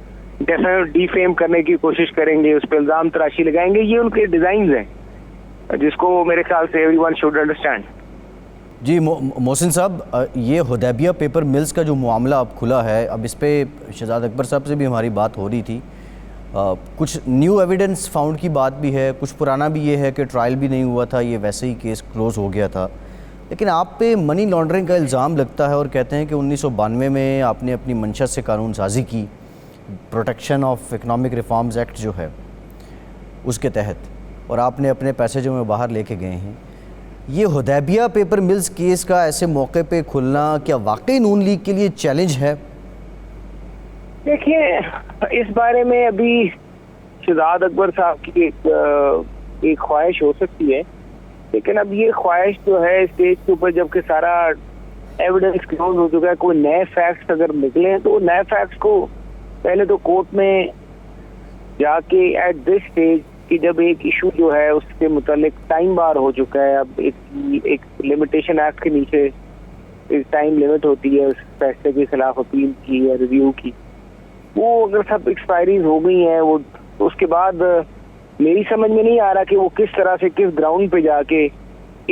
ڈی فیم کرنے کی کوشش کریں گے، اس پہ الزام تراشی لگائیں گے. یہ ان کے ڈیزائنز ہیں جس کو میرے خیال سے ایوری ون شوڈ انڈرسٹینڈ.
جی محسن صاحب، یہ حدیبیہ پیپر ملز کا جو معاملہ اب کھلا ہے، اب اس پہ شہزاد اکبر صاحب سے بھی ہماری بات ہو رہی تھی. کچھ نیو ایویڈنس فاؤنڈ کی بات بھی ہے، کچھ پرانا بھی یہ ہے کہ ٹرائل بھی نہیں ہوا تھا، یہ ویسے ہی کیس کلوز ہو گیا تھا. لیکن آپ پہ منی لانڈرنگ کا الزام لگتا ہے اور کہتے ہیں کہ 1992 میں آپ نے اپنی منشا سے قانون سازی کی، protection of economic reforms act جو ہے اس کے تحت، اور آپ نے اپنے پیسے جو میں باہر لے کے گئے ہیں. یہ حدیبیہ پیپر ملز کیس کا ایسے موقع پہ کھلنا کیا واقعی نون لیگ کے لیے چیلنج ہے؟
دیکھیے، اس بارے میں ابھی شہزاد اکبر صاحب کی ایک خواہش ہو سکتی ہے، لیکن اب یہ خواہش جو ہے اسٹیج کے اوپر جب کہ سارا ایویڈنس کلوز ہو چکا ہے، کوئی نئے فیکٹس اگر نکلے ہیں تو نئے فیکٹس کو پہلے تو کورٹ میں جا کے ایٹ دس اسٹیج کہ جب ایک ایشو جو ہے اس کے متعلق ٹائم بار ہو چکا ہے، اب ایک لمیٹیشن ایکٹ کے نیچے ایک ٹائم لمٹ ہوتی ہے اس فیصلے کے خلاف اپیل کی یا ریویو کی، وہ اگر سب ایکسپائریز ہو گئی ہیں وہ اس کے بعد میری سمجھ میں نہیں آ رہا کہ وہ کس طرح سے کس گراؤنڈ پہ جا کے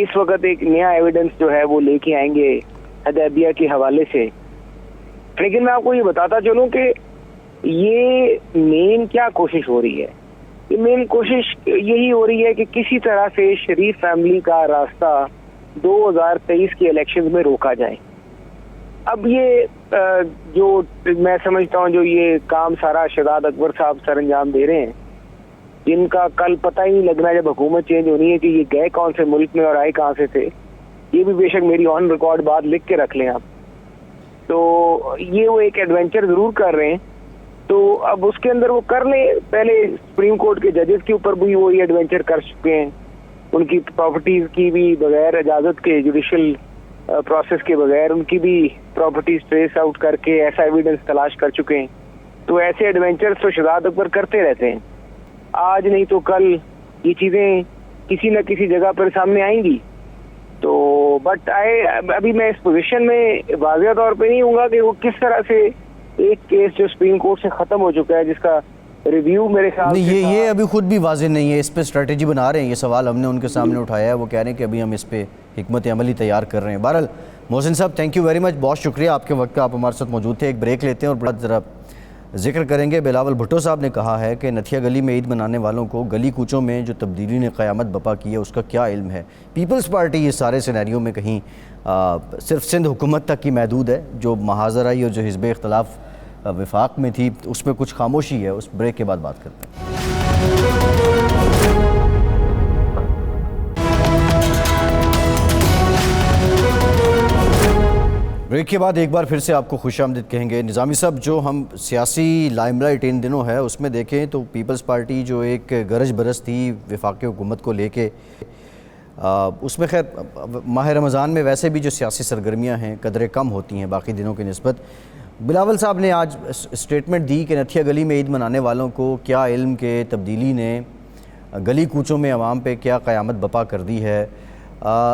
اس وقت ایک نیا ایویڈنس جو ہے وہ لے کے آئیں گے حدیبیہ کے حوالے سے. لیکن میں آپ کو یہ بتاتا چلوں کہ یہ مین کیا کوشش ہو رہی ہے. یہ مین کوشش یہی ہو رہی ہے کہ کسی طرح سے شریف فیملی کا راستہ 2023 کے الیکشن میں روکا جائے. اب یہ جو میں سمجھتا ہوں جو یہ کام سارا شہزاد اکبر صاحب سر انجام دے رہے ہیں، جن کا کل پتہ ہی نہیں لگنا جب حکومت چینج ہونی ہے کہ یہ گئے کون سے ملک میں اور آئے کہاں سے تھے، یہ بھی بے شک میری آن ریکارڈ بات لکھ کے رکھ لیں آپ. تو یہ وہ ایک ایڈونچر ضرور کر رہے ہیں، تو اب اس کے اندر وہ کر لیں. پہلے سپریم کورٹ کے ججز کے اوپر بھی وہ یہ ایڈونچر کر چکے ہیں، ان کی پراپرٹیز کی بھی بغیر اجازت کے، جوڈیشل پروسیس کے بغیر ان کی بھی پراپرٹیز ٹریس آؤٹ کر کے ایسا ایویڈنس تلاش کر چکے ہیں. تو ایسے ایڈونچرز تو شہزاد اکبر کرتے رہتے ہیں، آج نہیں تو کل یہ چیزیں کسی نہ کسی جگہ پر سامنے آئیں گی. تو بٹ ابھی میں اس پوزیشن میں واضح طور پہ نہیں ہوں گا کہ وہ کس طرح سے ایک کیس جو سپریم کورٹ سے ختم ہو چکا ہے جس کا ریویو میرے خیال سے
یہ ابھی خود بھی واضح نہیں ہے، اس پہ اسٹریٹجی بنا رہے ہیں. یہ سوال ہم نے ان کے سامنے اٹھایا ہے، وہ کہہ رہے ہیں کہ ابھی ہم اس پہ حکمت عملی تیار کر رہے ہیں. بہرحال محسن صاحب، تھینک یو ویری مچ، بہت شکریہ آپ کے وقت کا، آپ ہمارے ساتھ موجود تھے. ایک بریک لیتے ہیں اور بڑا ذرا ذکر کریں گے. بلاول بھٹو صاحب نے کہا ہے کہ نتھیا گلی میں عید منانے والوں کو گلی کوچوں میں جو تبدیلی نے قیامت بپا کی ہے اس کا کیا علم ہے. پیپلز پارٹی اس سارے سینیریو میں کہیں صرف سندھ حکومت تک ہی محدود ہے، جو محاذ آئی اور جو حزب اختلاف وفاق میں تھی اس میں کچھ خاموشی ہے. اس بریک کے بعد بات کرتے ہیں. بریک کے بعد ایک بار پھر سے آپ کو خوش آمدید کہیں گے. نظامی صاحب، جو ہم سیاسی لائم لائٹ ان دنوں ہے اس میں دیکھیں تو پیپلز پارٹی جو ایک گرج برس تھی وفاقی حکومت کو لے کے، اس میں خیر ماہ رمضان میں ویسے بھی جو سیاسی سرگرمیاں ہیں قدرے کم ہوتی ہیں باقی دنوں کی نسبت. بلاول صاحب نے آج اسٹیٹمنٹ دی کہ نتھیا گلی میں عید منانے والوں کو کیا علم کہ تبدیلی نے گلی کوچوں میں عوام پہ کیا قیامت بپا کر دی ہے.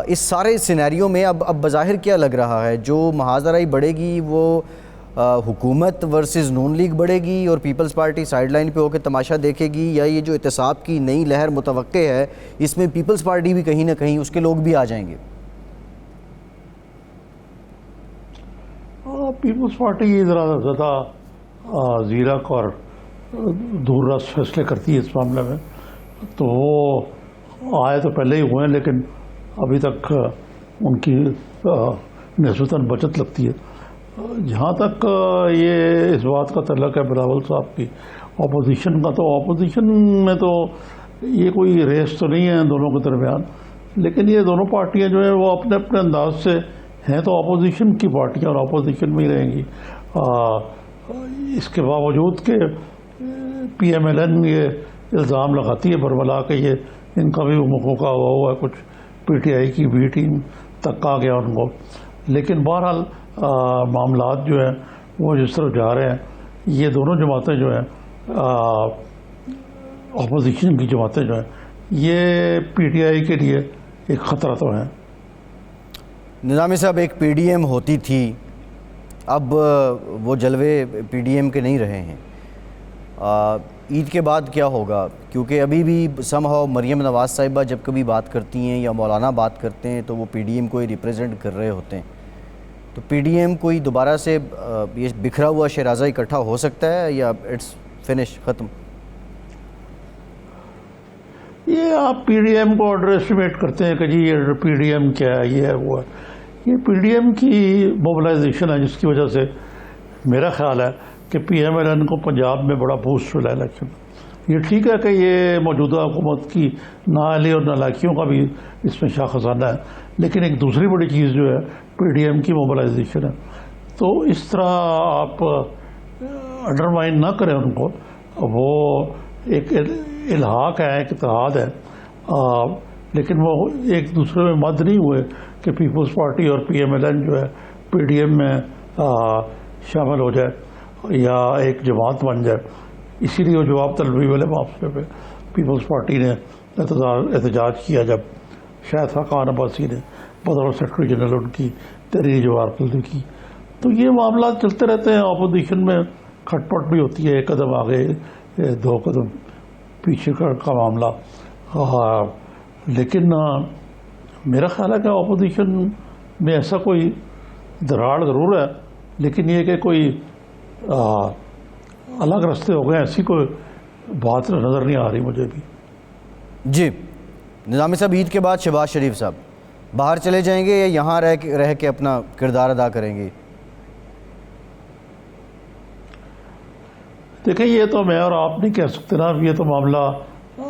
اس سارے سینیریو میں اب بظاہر کیا لگ رہا ہے؟ جو محاذرائی بڑھے گی وہ حکومت ورسز نون لیگ بڑھے گی اور پیپلز پارٹی سائیڈ لائن پہ ہو کے تماشا دیکھے گی، یا یہ جو احتساب کی نئی لہر متوقع ہے اس میں پیپلز پارٹی بھی کہیں نہ کہیں اس کے لوگ بھی آ جائیں گے؟
پیپلز پارٹی ذرا زیادہ زیرک اور دور رس فیصلے کرتی ہے اس معاملے میں، تو وہ آئے تو پہلے ہی ہوئے ہیں لیکن ابھی تک ان کی نسبتاً بچت لگتی ہے. جہاں تک یہ اس بات کا تعلق ہے بلاول صاحب کی اپوزیشن کا، تو اپوزیشن میں تو یہ کوئی ریس تو نہیں ہے دونوں کے درمیان، لیکن یہ دونوں پارٹیاں جو ہیں وہ اپنے اپنے انداز سے ہیں تو اپوزیشن کی پارٹیاں اور اپوزیشن میں ہی رہیں گی. اس کے باوجود کہ پی ایم ایل این یہ الزام لگاتی ہے برملا کہ یہ ان کا بھی موقع کا ہوا ہے، کچھ پی ٹی آئی کی بی ٹیم تک آ گیا ان کو، لیکن بہرحال معاملات جو ہیں وہ جس طرف جا رہے ہیں، یہ دونوں جماعتیں جو ہیں اپوزیشن کی جماعتیں جو ہیں یہ پی ٹی آئی کے لیے ایک خطرہ تو ہے.
نظامی صاحب، ایک پی ڈی ایم ہوتی تھی، اب وہ جلوے پی ڈی ایم کے نہیں رہے ہیں. عید کے بعد کیا ہوگا؟ کیونکہ ابھی بھی سم ہاؤ مریم نواز صاحبہ جب کبھی بات کرتی ہیں یا مولانا بات کرتے ہیں تو وہ پی ڈی ایم کو ہی ریپریزنٹ کر رہے ہوتے ہیں. تو پی ڈی ایم کوئی دوبارہ سے یہ بکھرا ہوا شیرازہ اکٹھا ہو سکتا ہے یا اٹس فنش، ختم؟
یہ آپ پی ڈی ایم کو انڈر ایسٹیمیٹ کرتے ہیں کہ جی یہ پی ڈی ایم کیا ہے، یہ ہے وہ ہے. یہ پی ڈی ایم کی موبلائزیشن ہے جس کی وجہ سے میرا خیال ہے کہ پی ایم ایل این کو پنجاب میں بڑا بوسٹ ملا الیکشن. یہ ٹھیک ہے کہ یہ موجودہ حکومت کی نااہلی اور نالائکیوں کا بھی اس میں شاہ خزانہ ہے، لیکن ایک دوسری بڑی چیز جو ہے پی ڈی ایم کی موبلائزیشن ہے. تو اس طرح آپ انڈرمائن نہ کریں ان کو. وہ ایک الحاق ہے، ایک اتحاد ہے، لیکن وہ ایک دوسرے میں مد نہیں ہوئے کہ پیپلز پارٹی اور پی ایم ایل این جو ہے پی ڈی ایم میں شامل ہو جائے یا ایک جماعت بن جائے. اسی لیے وہ جواب طلبی والے معاملے پہ پیپلز پارٹی نے احتجاج کیا جب شاہد خاقان عباسی نے بطور سیکرٹری جنرل ان کی تحریری جواب طلبی کی. تو یہ معاملات چلتے رہتے ہیں. اپوزیشن میں کھٹ پٹ بھی ہوتی ہے، ایک قدم آگے دو قدم پیچھے کا معاملہ. لیکن میرا خیال ہے کہ اپوزیشن میں ایسا کوئی دراڑ ضرور ہے، لیکن یہ کہ کوئی الگ راستے ہو گئے ایسی کوئی بات نظر نہیں آ رہی مجھے بھی.
جی نظامی صاحب، عید کے بعد شہباز شریف صاحب باہر چلے جائیں گے یا یہاں رہ کے اپنا کردار ادا کریں گے؟
دیکھیں، یہ تو میں اور آپ نہیں کہہ سکتے نا. یہ تو معاملہ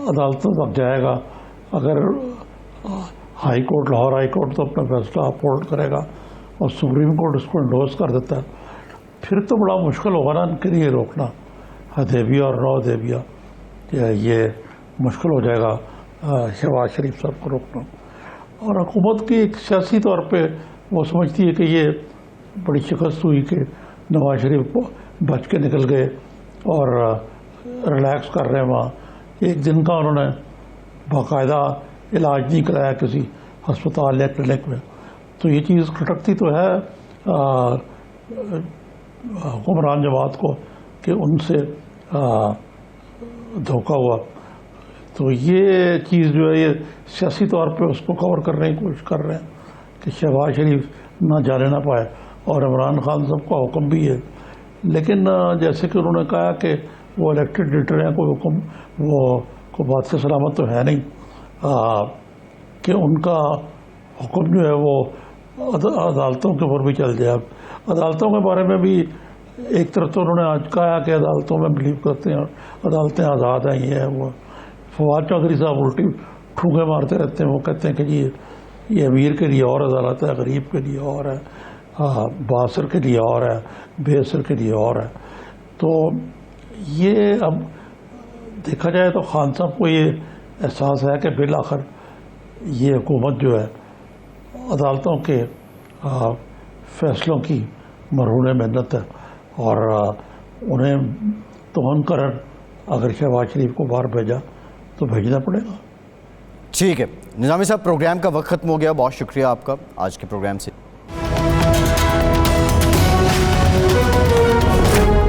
عدالتوں تک جائے گا. اگر high court, Lahore high court تو اپنا فیصلہ اپہولڈ کرے گا اور سپریم کورٹ اس کو انڈورس کر دیتا ہے، پھر تو بڑا مشکل ہوگا نا ان کے لیے روکنا حدیبیہ اور نو حدیبیہ. یہ مشکل ہو جائے گا شہباز شریف صاحب کو روکنا. اور حکومت کی ایک سیاسی طور پہ وہ سمجھتی ہے کہ یہ بڑی شکست ہوئی کہ نواز شریف بچ کے نکل گئے اور ریلیکس کر رہے ہیں وہاں. ایک دن کا انہوں نے باقاعدہ علاج نہیں کرایا کسی ہسپتال یا کلینک میں. تو یہ چیز کھٹکتی تو ہے حکمران جماعت کو کہ ان سے دھوکہ ہوا. تو یہ چیز جو ہے یہ سیاسی طور پہ اس کو کور کرنے کی کوشش کر رہے ہیں کہ شہباز شریف نہ جانے نہ پائے. اور عمران خان صاحب کا حکم بھی ہے، لیکن جیسے کہ انہوں نے کہا کہ وہ الیکٹڈ لیڈر ہیں، کوئی حکم وہ کوئی بات سے سلامت تو ہے نہیں کہ ان کا حکم جو ہے وہ عدالتوں کے اوپر بھی چل جائے. اب عدالتوں کے بارے میں بھی ایک طرف تو انہوں نے آج کہا کہ عدالتوں میں بلیو کرتے ہیں، عدالتیں آزاد ہیں، یہ ہے وہ. فواد چودھری صاحب الٹی ٹھونکے مارتے رہتے ہیں. وہ کہتے ہیں کہ جی یہ امیر کے لیے اور عدالت ہے، غریب کے لیے اور ہے، بااثر کے لیے اور ہے، بے اثر کے لیے اور ہے. تو یہ اب دیکھا جائے تو خان صاحب کو یہ احساس ہے کہ بالآخر یہ حکومت جو ہے عدالتوں کے فیصلوں کی مرہون محنت ہے، اور انہیں توہن کرن اگر شہباز شریف کو باہر بھیجا تو بھیجنا پڑے گا.
ٹھیک ہے نظامی صاحب، پروگرام کا وقت ختم ہو گیا. بہت شکریہ آپ کا آج کے پروگرام سے.